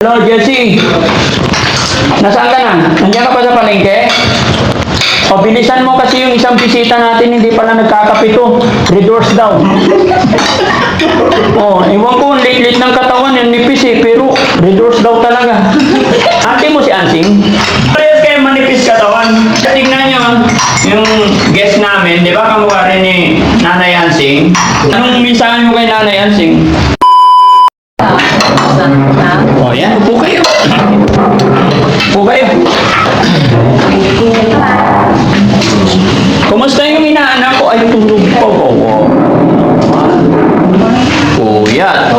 Hello, Jesse. Nasaan ka na? Nandiyan ka pa sa palengke? O, bilisan mo kasi yung isang bisita natin, hindi pala nagkakapito. Redoors daw. O, iwan ko, late-late ng katawan, yung nipis eh, pero redoors daw talaga. Ate mo si Ansing? Parehas kayo manipis katawan. Tignan nyo, yung guest namin, di ba kamukha rin ni Nanay Ansing? Anong minsan mo kay Nanay Ansing? O, yan, upo kayo. Upo kayo. Kumusta yung inaanak ko? Ay, tulog po. Kuya.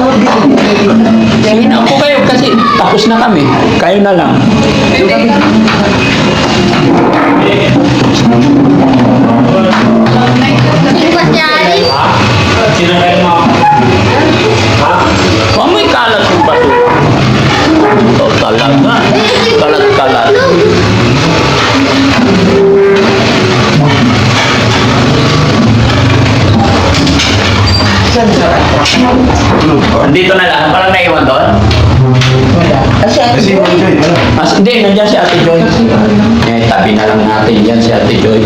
Upo kayo kasi tapos na kami. Kayo na lang. Sino kayo mo? May kalat yung bato. Ito talaga. Kalat-kalat. Dito na lang. Parang naiwan doon? Hindi, nandiyan si Ate Joy. Tabi na lang natin dyan si Ate Joy.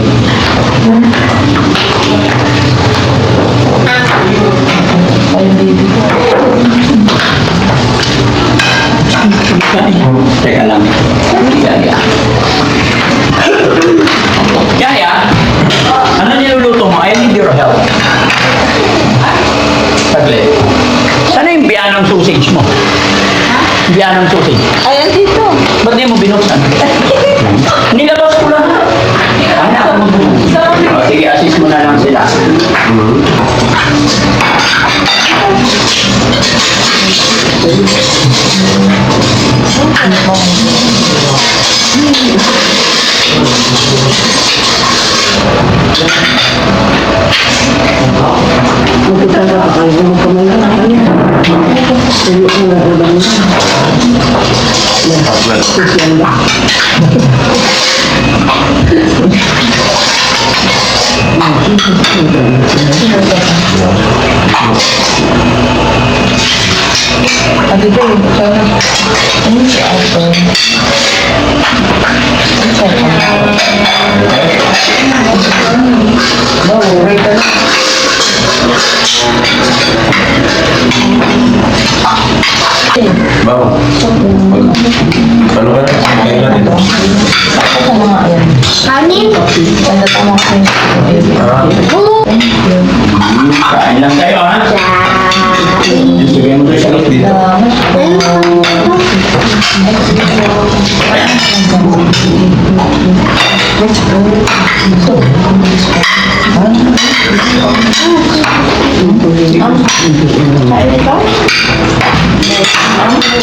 Teka lang. Yaya, ano niluluto mo? I need your help. Saglit. Sana yung biyanang sausage mo? Biyanang sausage. Ayan dito. Ba't di mo binuksan? Nilabas ko lang. Sige, assist mo na lang sila. Makita na kayo mo kamay na kanya. Tuyo ko na ulang na. Social ba? Adi ba yun? Sana. Ano si Alton? Right na. Bawa. Ano ka? Kaya natin ito. Ako ka mga yan. Kanin? Ganda tama ko yung thank you. Kain lang kayo, ha? Sige mo doon sa loob dito. Kain ito?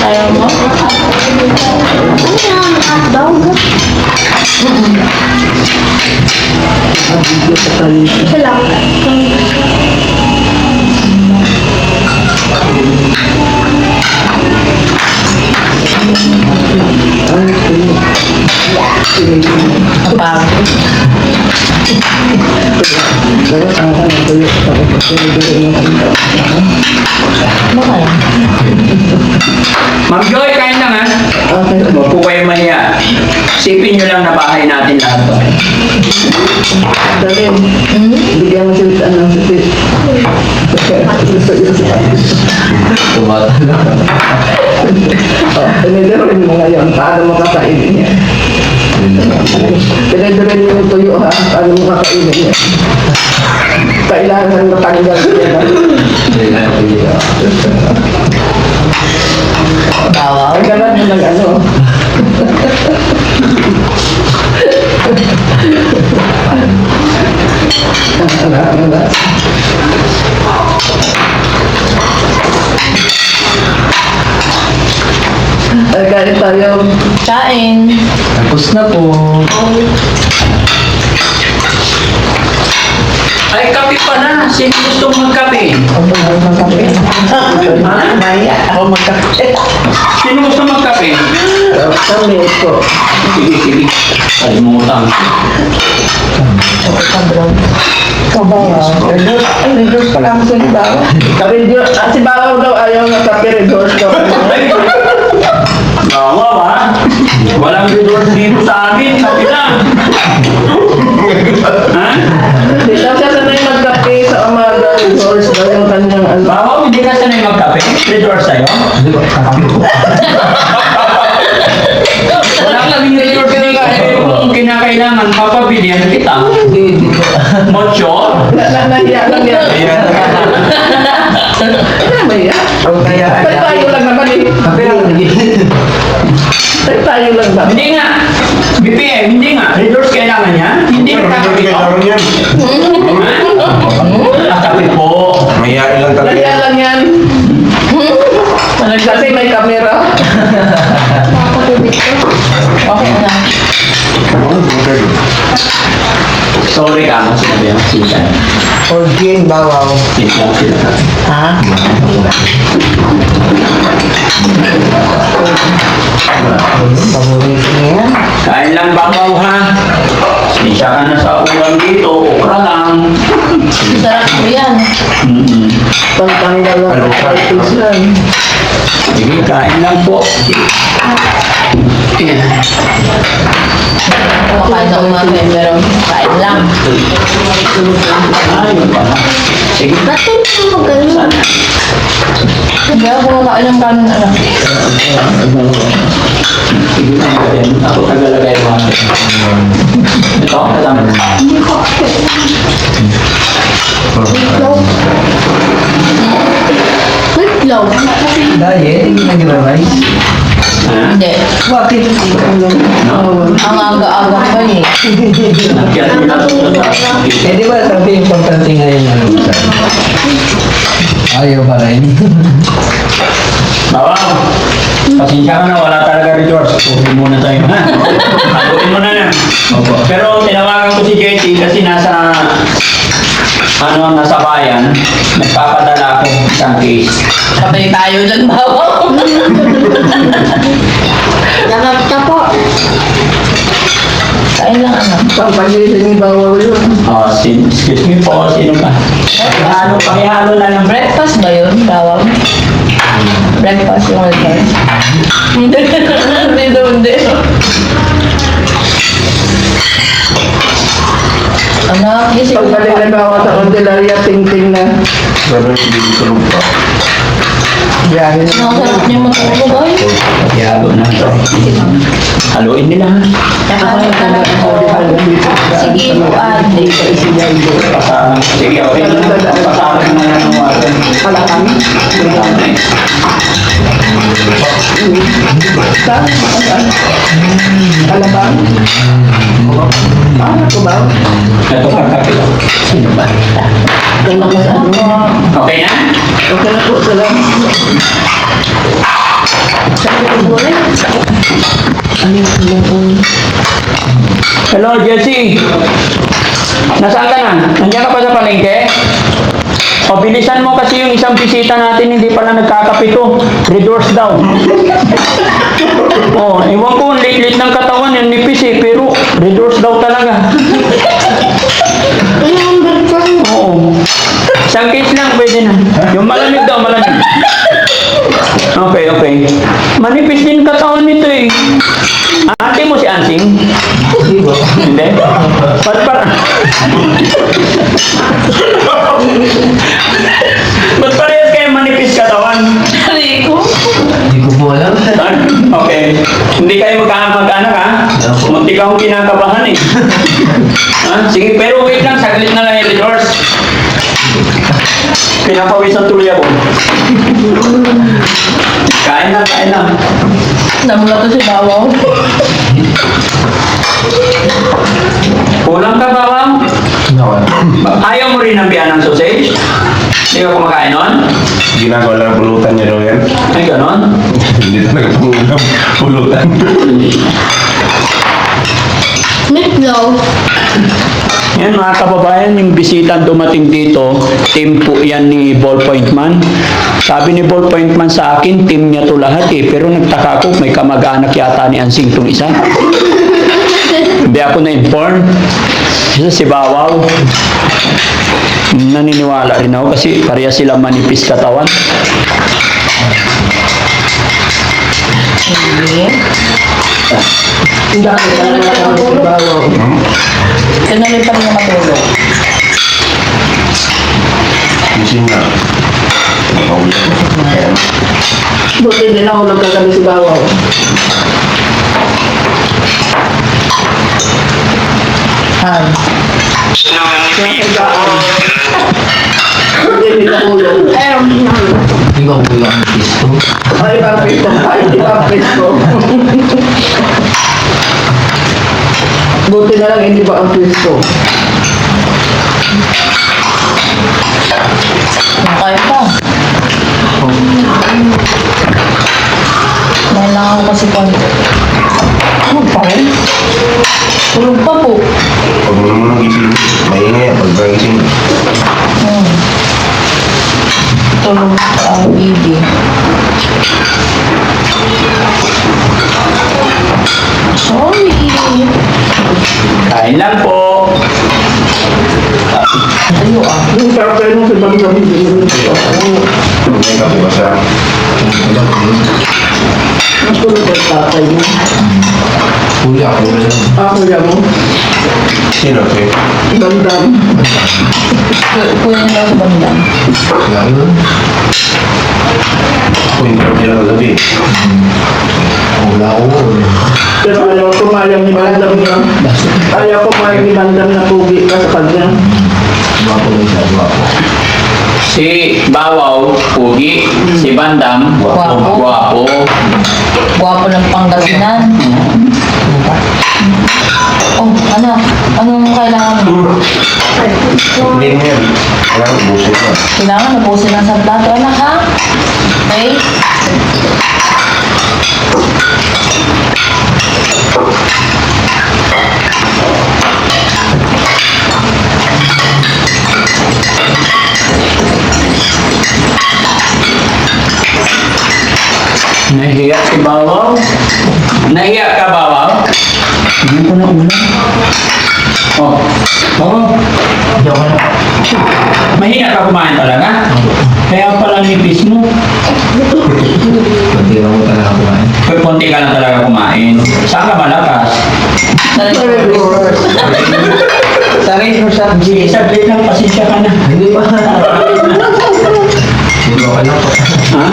Ayaw mo? Ito lang. Kapag. Mahal. Ma'am Joy, kain lang, ha? Huwag po kayo mahiya. Sipin nyo lang na bahay natin lahat to. Dalim. Bigyan mo siya ng sipit. Tumatala. Pinidero mo ngayon. Paano mo kakainin niya? Pinidero mo yung tuyo ha. Paano mo kakainin niya? Kailangan matanggal siya. Bawaw. Ganun mo ng ano. Ay, kain tayo. Kain. Tapos na po. Ay, kape pa na. Sino gusto magkape? Ako magkape. Maya. Ako magkape. Sino gusto magkape? Kami po. Sige, sige. Kalimutan. Ito ka, bro. Kabawa. Ay, redoors pala ako sa libawa. Si Bawaw daw ayaw na kape, redoors daw. kailangan papabilihan kita. Hindi po. Mocho? Naiyak lang yan. Ano ba yan? Kaya tayo lang naman eh. Tayo lang ba? Hindi nga. BPM, hindi nga. Resource kailangan niya. Hindi nakakapit ako. yan. Nakakapit po. Mayayain lang talaga Kaya yan. lang yan. Kasi may camera. Makakatubig ko. Okay na. Sorry ka, mas sinabi ang sila. Orgin, bawaw. Sila sila. Ha? Paborito niya yan. Kain lang bakaw ha. Isa ka na sa ulam dito, okra lang. Sarap ko yan. Pantanggal lang ang artist lang. Sige, kain lang po. Kumakain sa umaga eh, pero kain lang. Ay, wala. Sige. Natin mo magano. Hindi ako kumakain ng kanin, ano. Sige lang ba yan? Ako tagalagay mo. Ito, kasama. Wait, Diet, hindi nag-revise. Ha? Hindi. Bakit? No? Ang aga-aga pa eh. Nagyan mo na Eh di ba sabi importante ngayon ano? Ayaw pa rin. Bawang, pasensya ka na, wala talaga resource. Tuloy muna tayo, ha? Haluin mo na yan. Pero tinawagan ko si JT kasi nasa bayan, nagpapadala ako isang case. Patay tayo dyan, bawang. Dapat ka po. Kain lang, ano. Pampagilid ni bawaw yun. Excuse me po, sino ka? Pakihalo na lang. Breakfast ba yun, bawang? Breakfast yung order. Hindi daw, hindi. Ano, gising ko Pagbalik na pa. bawa sa Candelaria, ting-ting na. Sabi ko, hindi ko pa. Biyahe na. Ang sarap niya matulog, ay. Pakihalo na. Haluin nila, ha? Sige, ate. Pasarang. Sige, okay na. Pasarang na lang ng water. Kalakang. Kalabang. Ano ko ba? Ito pagkakit. Sino ba? Kung nakasama. Okay na? Okay na po, salamat. Hello, Jessie. Nasaan ka na? Nandiyan ka pa sa palengke? O, bilisan mo kasi yung isang bisita natin, hindi pala nagkakapito. Redoors daw. O, ewan ko, late-late ng katawan, yung nipis eh, pero redoors daw talaga. Oo. Isang case lang, pwede na. Yung malamig daw, malamig. Okay, okay. Manipis din katawan nito eh. Ate mo si Ansing? Hindi? Ba't parang... Ba't parehas kayo manipis katawan? Rico. Hindi ko po alam. Okay. Hindi kayo mag-anak ha? Munti ka akong kinakabahan eh. Ha? Sige, pero wait lang, saglit na lang yung resource. Pinapawisan tuloy ako. Kain na, kain na. Namula to si bawang. Kulang ka, bawang? Ayaw mo rin ng biyan ng sausage? Hindi ka kumakain nun? Ginagawa lang pulutan niya daw yan. Ay, ganon? Hindi talaga pulutan. Meatloaf. Yan mga kababayan, yung bisita dumating dito, team po yan ni Ballpoint Man. Sabi ni Ballpoint Man sa akin, team niya to lahat eh. Pero nagtaka ko, may kamag-anak yata ni Ansing tong isa. Hindi ako na-inform. Isa si Bawaw. Naniniwala rin ako kasi pareha sila manipis katawan. Hindi. Ang dami ka na lang si bawaw. Tinuloy pa rin matulog. Gising na. Buti din ako nagkagabi si bawaw. Han. Hindi ka ulo. Di ba po yung pisto? Ay, ibang pisto. Ay, ibang pisto. Buti na lang hindi ba ang pisto. Kaya pa. Dahil lang ako kasi konti. Ano pa rin? Tulog pa po. Huwag mo naman gising. Maingay pag gising. Tulog ang baby. Sorry. Kain lang po. Tayo ah. Yung sarap kayo nung sabang sabi. May kape ba siya? Mas tulog ang tatay mo. Kuya, kuya lang. Ako yan mo. Sino? Si? Bandam. Kuya nila sa bandang. Kuya yun. Ako yung kape lang kagabi. Wala ko. Pero ayaw ko mayang ni Bandam na. Ayaw ko mayang ni Bandam na pugi ka sa kanya. Gwapo lang siya, gwapo. Si Bawaw, Pugi. Si Bandam, Gwapo. Gwapo. Gwapo ng Pangasinan. Oh, anak. Anong kailangan mo? Hindi mo yan. Kailangan ubusin mo. Kailangan napusin lang sa plato, anak ha? Okay? Nahiya si Bawaw. Nahiya ka, Bawaw? Hindi ko na ulam. Oh, Bawaw. Hindi ako na. Mahina ka kumain talaga? Kaya pala nipis mo. Hindi ako talaga kumain. Konti ka lang talaga kumain. Saan ka malakas? Sarin mo siya. Sige, saglit lang, pasensya ka na. Hindi pa. Hindi ako na po. Ha?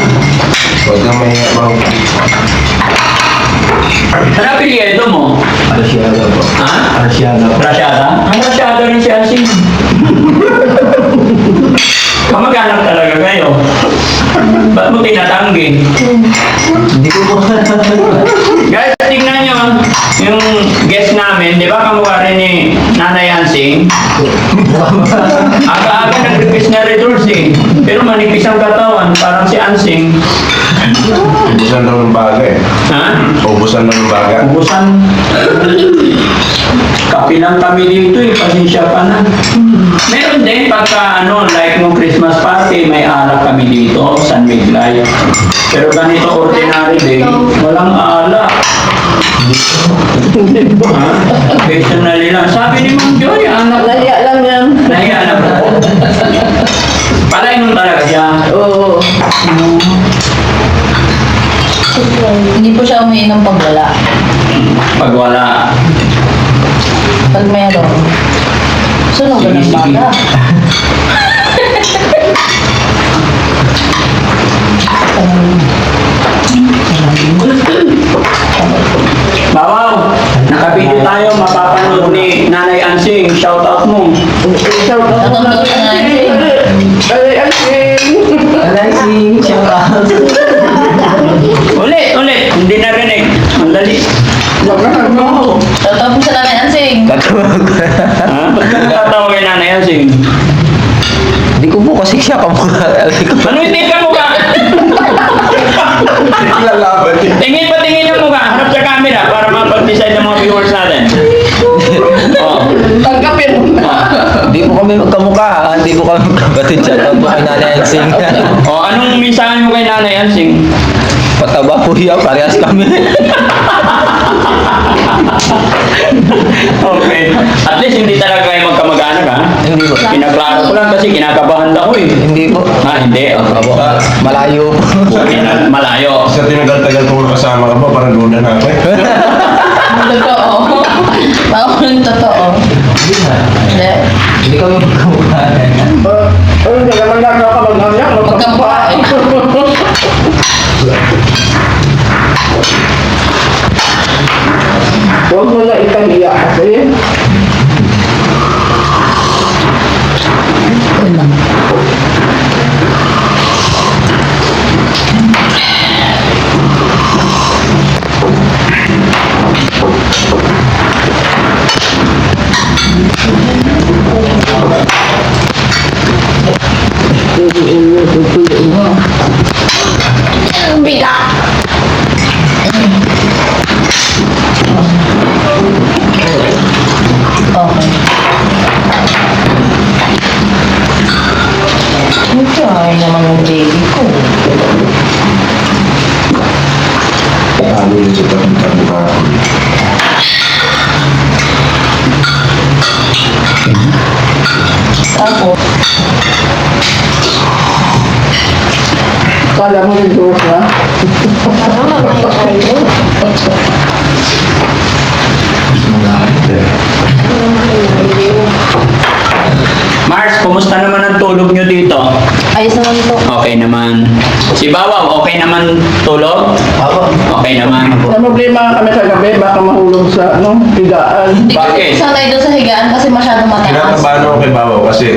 Huwag kang mahinga ba? Ano apelyido mo? Arasiaga po. Ha? Arasiaga po. Rasyada? Ang rasyada rin si Asing. Kamag-anak talaga kayo. Ba't mo tinatanggi? Hindi ko po. Guys, tingnan nyo. Yung guest namin, di ba kamukha rin ni Nanay Ansing? Aga-aga nag-request na redoors eh. Pero manipis ang katawan, parang si Ansing. Ubusan daw ng baga eh. Ha? Ubusan daw ng baga. Ubusan. Kapi lang kami dito eh, pasensya ka na. Meron din pagka like nung Christmas party, may alak kami dito, San Miguel. Pero ganito ordinary day, walang alak. Ha? Personally lang. Sabi ni Ma'am Joy, anak, Nahiya lang yan. nahiya na po. Palainom talaga siya. Oo. Hindi po siya umiinom pag wala. Pag wala. Pag meron. Sunog ka ng Sige, sige. baga. Bawaw, nakabidyo tayo, mapapanood ni Nanay Ansing. Shout out mo. Shout out mo na. Ay, Ansing. Shout out. Ulit. Hindi narinig. Ang dali. Wag mo. Tatawag mo sa namin, Ansing. Ha? Ba't ka natatawa kay Nanay Ansing? Hindi ko po kasi siya kamukha. Ano hindi ka mukha? Lalaban niya. Tingin ang mukha. Harap sa camera para mapag-decide ng mga viewers natin. Oh. Tanggapin mo na. Hindi po kami magkamukha. Hindi po kami magkabatid siya. Tawag po kay Nanay Ansing. Oh, anong mensahe mo kay Nanay Ansing? Pataba po siya. Parehas kami. Okay. At least hindi talaga kayo magkamag-anak ha? Hindi po. Pinaklaro ko lang kasi kinakabahan ako eh. Hindi po. Ha, hindi. Okay. Opo. Malayo po. Malayo. Sa tinagal-tagal kong nakasama ka ba, parang luna na ako eh. Totoo. Bako ng totoo. Hindi na. Hindi. Hindi kami magkamukha. Hindi naman gagawa ka mag-anak. Magkamukha eh. Huwag mo na ikahiya kasi tabi-tabi pa. Tapos, kala mo yung doors na? Mars, kumusta naman ang tulog nyo dito? Ayos naman ito. Okay naman. Si Bawaw, okay naman tulog? Okay naman. May problema kami sa gabi, baka mahulog sa higaan. Hindi ko Bakit? sanay doon sa higaan kasi masyado mataas. Kinakabahan ako kay Babaw kasi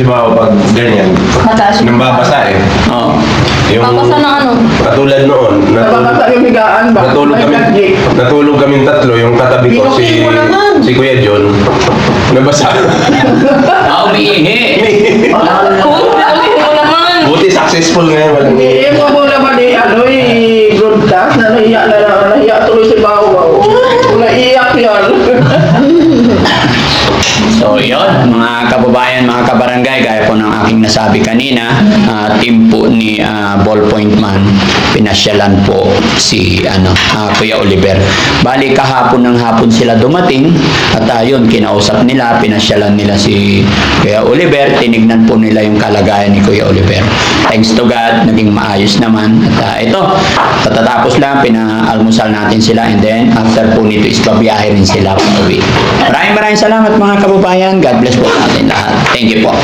Babaw pag ganyan, Mataas yung nambabasa eh. Oh. Yung Papasa ng ano? katulad noon, Nababasa yung higaan, baka may natulog kami tatlo, yung katabi ko Binukin mo naman. si Kuya John, nabasa. Ah, umiihi. Kung sabi mo naman. Buti successful ngayon, walang Hindi mo muna ba broadcast na nahiya tuloy si Bawaw. Naiyak yan. So, yun, mga kababayan, mga kabarangay, gaya po ng aking nasabi kanina, team po ni Ballpoint Man, pinasyalan po si Kuya Oliver. Bali, kahapon ng hapon sila dumating, at yun, kinausap nila, pinasyalan nila si Kuya Oliver, tinignan po nila yung kalagayan ni Kuya Oliver. Thanks to God, naging maayos naman. At ito, patatapos lang, pinaalmusal natin sila, and then, after po nito is babiyahe rin sila pauwi. Maraming salamat mga kababayan. God bless po natin lahat. Thank you po.